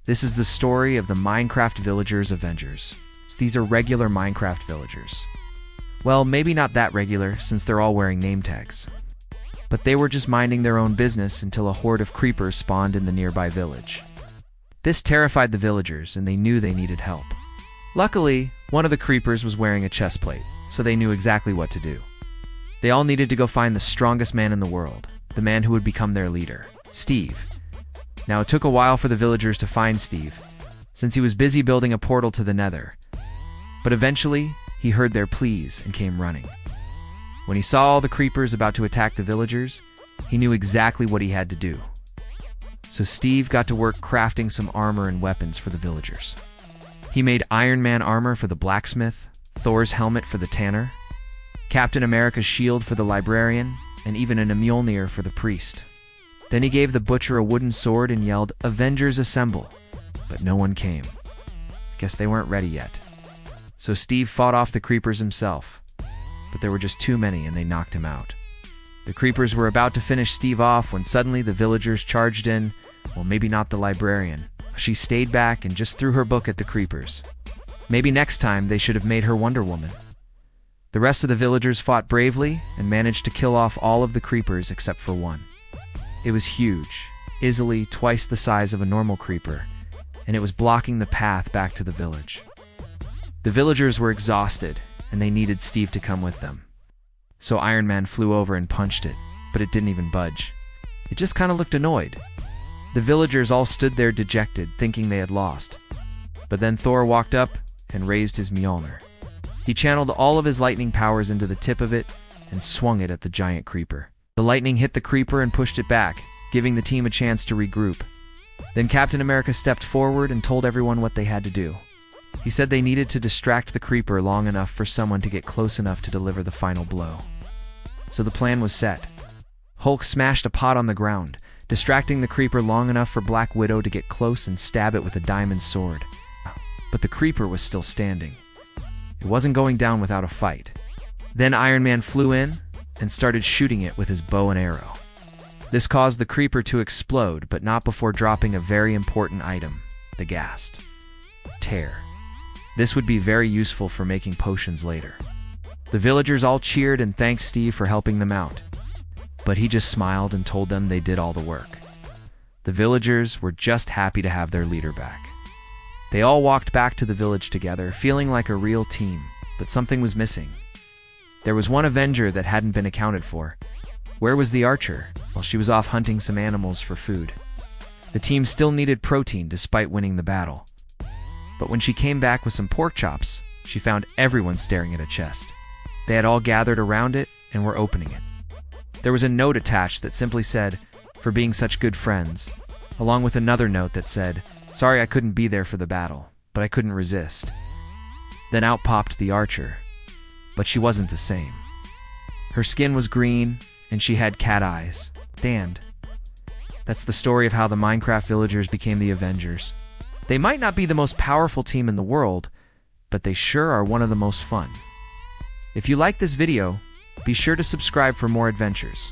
This is the story of the Minecraft Villagers Avengers. These are regular Minecraft villagers. Well, maybe not that regular, since they're all wearing name tags. But they were just minding their own business until a horde of creepers spawned in the nearby village. This terrified the villagers, and they knew they needed help. Luckily, one of the creepers was wearing a chest plate, so they knew exactly what to do. They all needed to go find the strongest man in the world, the man who would become their leader, Steve. Now, it took a while for the villagers to find Steve, since he was busy building a portal to the Nether. But eventually, he heard their pleas and came running. When he saw all the creepers about to attack the villagers, he knew exactly what he had to do. So Steve got to work crafting some armor and weapons for the villagers. He made Iron Man armor for the blacksmith, Thor's helmet for the tanner, Captain America's shield for the librarian, and even an Mjolnir for the priest. Then he gave the butcher a wooden sword and yelled, "Avengers assemble!" But no one came. Guess they weren't ready yet. So Steve fought off the creepers himself. But there were just too many and they knocked him out. The creepers were about to finish Steve off when suddenly the villagers charged in. Well, maybe not the librarian. She stayed back and just threw her book at the creepers. Maybe next time they should have made her Wonder Woman. The rest of the villagers fought bravely and managed to kill off all of the creepers except for one. It was huge, easily twice the size of a normal creeper, and it was blocking the path back to the village. The villagers were exhausted, and they needed Steve to come with them. So Iron Man flew over and punched it, but it didn't even budge. It just kind of looked annoyed. The villagers all stood there dejected, thinking they had lost. But then Thor walked up and raised his Mjolnir. He channeled all of his lightning powers into the tip of it and swung it at the giant creeper. The lightning hit the creeper and pushed it back, giving the team a chance to regroup. Then Captain America stepped forward and told everyone what they had to do. He said they needed to distract the creeper long enough for someone to get close enough to deliver the final blow. So the plan was set. Hulk smashed a pot on the ground, distracting the creeper long enough for Black Widow to get close and stab it with a diamond sword. But the creeper was still standing. It wasn't going down without a fight. Then Iron Man flew in and started shooting it with his bow and arrow. This caused the creeper to explode, but not before dropping a very important item, the ghast. Tear. This would be very useful for making potions later. The villagers all cheered and thanked Steve for helping them out. But he just smiled and told them they did all the work. The villagers were just happy to have their leader back. They all walked back to the village together, feeling like a real team, but something was missing. There was one Avenger that hadn't been accounted for. Where was the archer? Well, she was off hunting some animals for food. The team still needed protein despite winning the battle. But when she came back with some pork chops, she found everyone staring at a chest. They had all gathered around it and were opening it. There was a note attached that simply said, "For being such good friends," along with another note that said, "Sorry I couldn't be there for the battle, but I couldn't resist." Then out popped the archer. But she wasn't the same. Her skin was green, and she had cat eyes. And that's the story of how the Minecraft villagers became the Avengers. They might not be the most powerful team in the world, but they sure are one of the most fun. If you like this video, be sure to subscribe for more adventures.